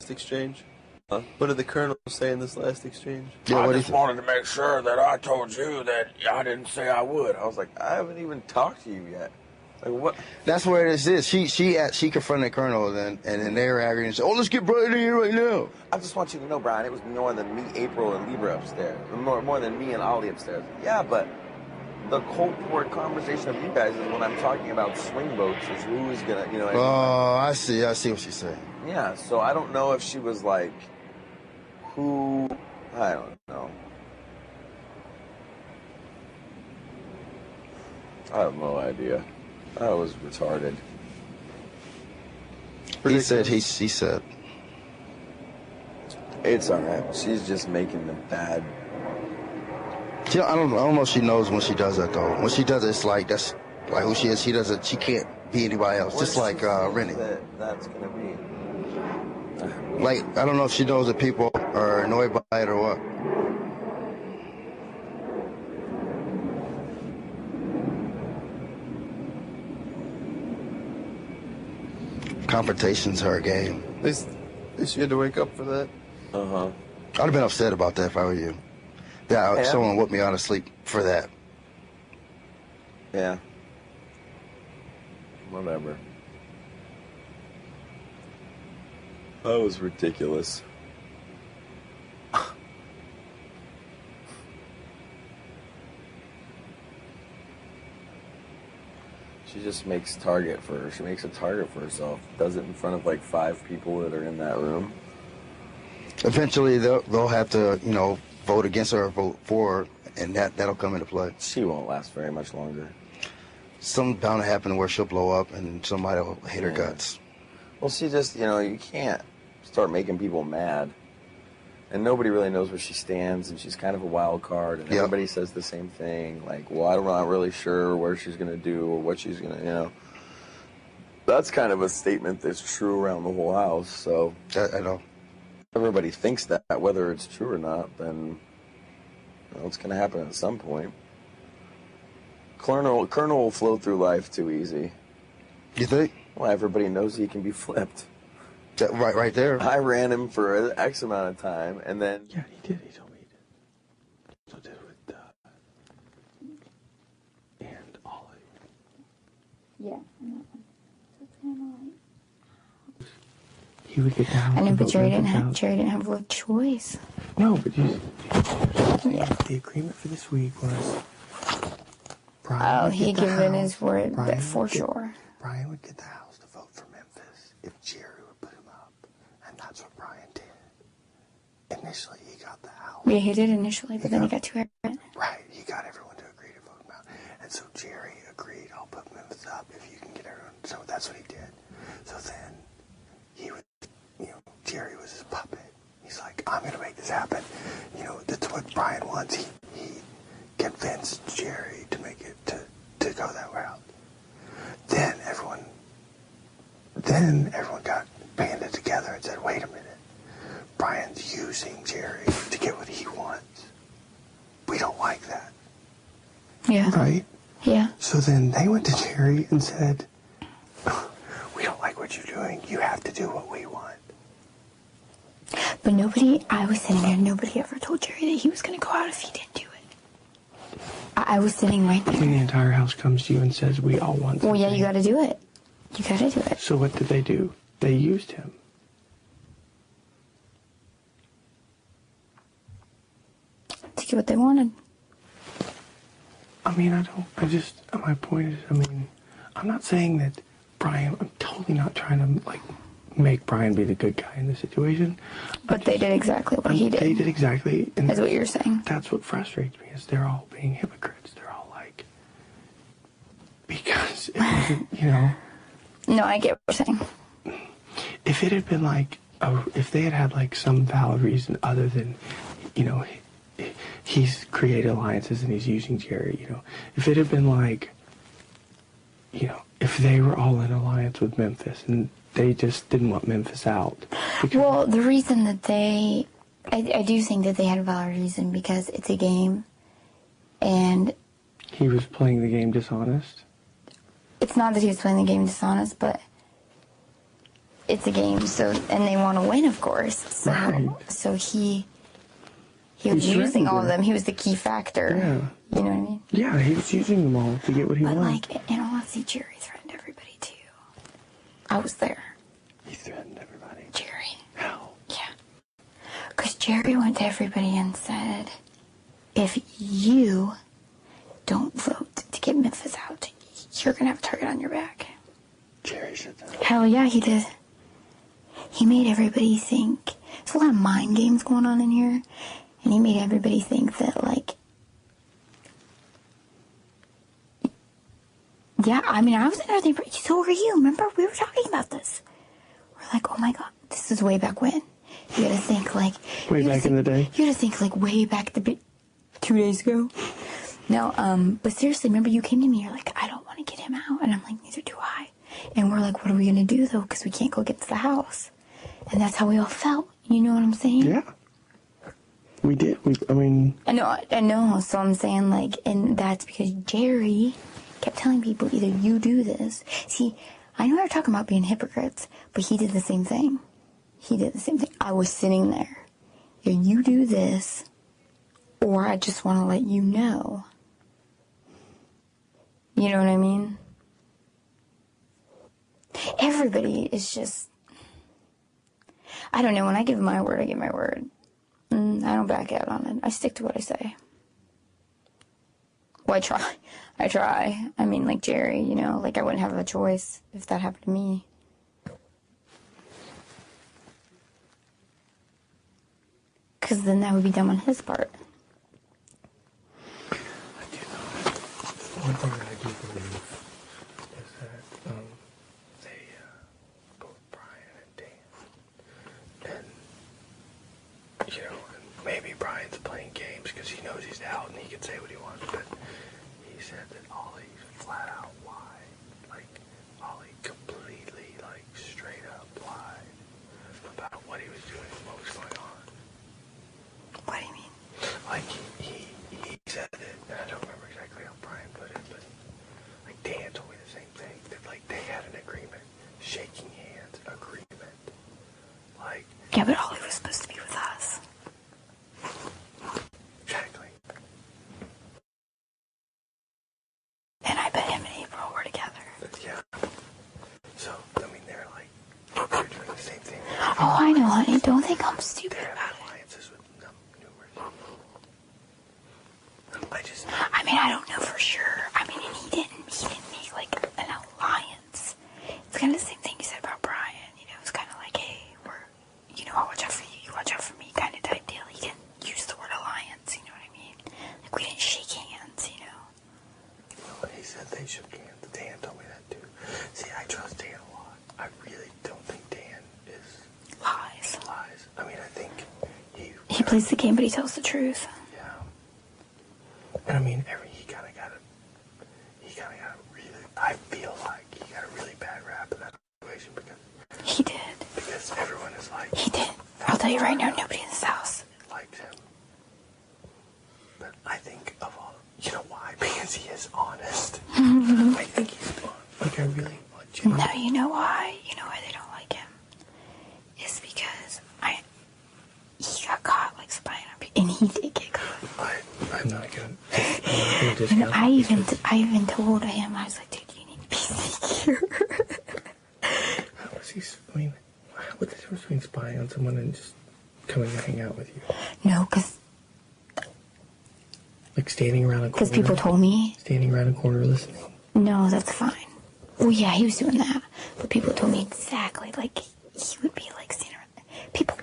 last exchange? What did the Colonel say in this last exchange? Yeah, I just wanted to make sure that I told you that I didn't say I would. I was like, I haven't even talked to you yet. Like, what? That's where this is. She confronted the Colonel, and then they were angry and said, "Oh, let's get Brian in here right now." I just want you to know, Brian, it was more than me, April, and Libra upstairs. More than me and Ollie upstairs. Yeah, but the Coldport conversation of you guys is when I'm talking about swing votes is who is gonna, you know. Oh, I see what she's saying. Yeah, so I don't know if she was like, who, I don't know. I have no idea. I was retarded. He said. It's alright. She's just making them bad. I don't know if she knows when she does that, though. When she does it, it's like, that's like who she is. She can't be anybody else. Just like Rennie. That's gonna be. Like, I don't know if she knows that people are annoyed by it or what. Confrontation's her game. At least you had to wake up for that. I'd have been upset about that if I were you. Yeah, someone whipped me out of sleep for that. Yeah. Whatever. That was ridiculous. She just makes a target for herself. Does it in front of like 5 people that are in that room. Eventually they'll have to, vote against her or vote for her, and that'll come into play. She won't last very much longer. Something's bound to happen where she'll blow up and somebody will hate her guts. Well, she just, you can't start making people mad. And nobody really knows where she stands, and she's kind of a wild card, and everybody says the same thing, like, well, I'm not really sure where she's going to do or what she's going to, That's kind of a statement that's true around the whole house, so. I know. Everybody thinks that, whether it's true or not, then it's going to happen at some point. Colonel will flow through life too easy. You think? Well, everybody knows he can be flipped. Right there. I ran him for an X amount of time, and then... Yeah, he did. He told me he did. So did with, and Ollie. Yeah. He would get down. I know, but Jerry didn't have a choice. No, but the agreement for this week was... Brian he given his word for sure. Brian would get the house to vote for Memphis if Jerry would put him up. And that's what Brian did. Initially, he got the house. Yeah, he did initially, but then he got too arrogant. Right, he got everyone to agree to vote him out. And so Jerry agreed, I'll put Memphis up if you can get everyone. So that's what he did. So then he would, Jerry was his puppet. He's like, I'm going to make this happen. That's what Brian wants. He convinced Jerry to make it, to go that route. Then everyone got banded together and said, wait a minute. Brian's using Jerry to get what he wants. We don't like that. Yeah. Right? Yeah. So then they went to Jerry and said, we don't like what you're doing. You have to do what we want. But I was sitting there, nobody ever told Jerry that he was going to go out if he didn't do it. I was sitting right there. And the entire house comes to you and says, we all want something. Well, yeah, you got to do it. You got to do it. So what did they do? They used him. To get what they wanted. My point is, I'm not saying that I'm totally not trying to, make Brian be the good guy in this situation. But they did exactly what he did. They did exactly. And that's what you're saying. That's what frustrates me, is they're all being hypocrites. They're all because it wasn't, No, I get what you're saying. If it had been if they had some valid reason other than, he's created alliances and he's using Jerry, if it had been if they were all in alliance with Memphis and they just didn't want Memphis out. Well, the reason that I do think that they had a valid reason because it's a game and... He was playing the game dishonest? It's not that he was playing the game dishonest, but it's a game, so, and they want to win, of course. So, Right. so he was using all of them. He was the key factor. Yeah. You know what I mean? Yeah, he was using them all to get what he But wanted. like, in all honesty, Jerry threatened everybody too. I was there. He threatened everybody. Jerry. How? Yeah. Because Jerry went to everybody and said, if you don't vote to get Memphis out, you're going to have a target on your back. Jerry said that. Hell yeah, he did. He made everybody think. There's a lot of mind games going on in here. And he made everybody think that, like... Yeah, I mean, I was in there thinking, so were you. Remember, we were talking about this. We're like, oh my God, this is way back when. You gotta think, like... Way back in the day? You gotta think, like, way back 2 days ago. No, but seriously, remember you came to me, you're like, I don't want to get him out. And I'm like, neither do I. And we're like, what are we going to do, though? Because we can't go get to the house. And that's how we all felt. You know what I'm saying? Yeah. We did. I know. So I'm saying, like, and that's because Jerry kept telling people, either you do this. See, I know they're talking about being hypocrites, but he did the same thing. I was sitting there. Either you do this, or I just want to let you know. You know what I mean? Everybody is just... I don't know. When I give my word, I give my word. I don't back out on it. I stick to what I say. Well, I try. I mean, like Jerry, you know, like I wouldn't have a choice if that happened to me. Because then that would be dumb on his part. I do know. One thing that I do believe is that both Brian and Dan, and, you know, and maybe Brian's playing games because he knows he's out and he can say what he wants, but he said that Ollie flat out lied. Like, Ollie completely, like, straight up lied about what he was doing and what was going on. What do you mean? Like, he said it, and I don't remember exactly how Brian put it, but, like, Dan told me the same thing, that, like, they had an agreement, shaking hands, agreement, like... Yeah, but Ollie was supposed to be with us. Exactly. And I bet him and April were together. Yeah. So, I mean, they're doing the same thing. Oh, I know, honey. Don't think I'm stupid They have about it. alliances with numerous. I mean, I don't know for sure. I mean, and he didn't make, like, an alliance. It's kind of the same thing you said about Brian. You know, it's kind of like, hey, I'll watch out for you, you watch out for me kind of type deal. He didn't use the word alliance, you know what I mean? Like, we didn't shake hands, you know? Well, he said they shook hands. Dan told me that, too. See, I trust Dan a lot. I really don't think Dan is... Lies. I mean, I think he plays the game, but he tells the truth. Yeah. And I mean, he kind of got a really, I feel like he got a really bad rap in that situation because... He did. Because everyone is like... He did. I'll tell you right now, nobody in this house likes him. But I think of all... You know why? Because he is honest. I think he's honest. Like, I really want you. No, you know why? You know why they don't like him? It's because he got caught, like, spying on people. And he did get caught. I'm not gonna discount And I even told him, I was like, dude, you need to be secure. How was he... I mean, what's the difference between spying on someone and just coming to hang out with you? No, because... Like standing around a corner? Because people told me... Standing around a corner listening? No, that's fine. Well, yeah, he was doing that. But people told me exactly, like, he would be, like, standing around... People...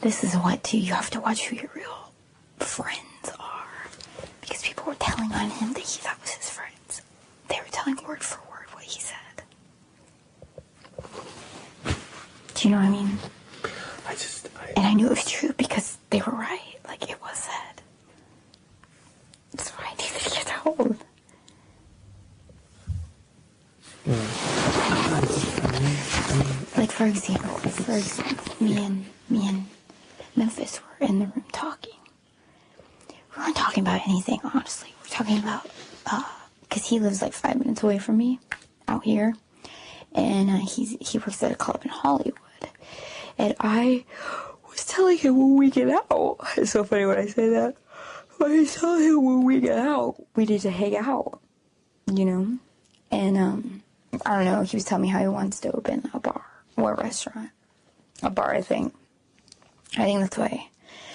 This is what, too, you have to watch who your real friends are. Because people were telling on him that he thought was his friends. They were telling word for word what he said. Do you know what I mean? And I knew it was true because they were right. Like, it was said. That's why I needed to get told. Like, for example, me and Memphis were in the room talking. We weren't talking about anything, honestly. We're talking about, because he lives like 5 minutes away from me, out here. and he works at a club in Hollywood. And I was telling him when we get out, it's so funny when I say that, but I was telling him when we get out, we need to hang out, you know? And, I don't know, he was telling me how he wants to open a bar, or a restaurant. A bar, I think.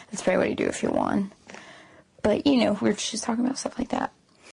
That's probably what you do if you won. But, you know, we were just talking about stuff like that.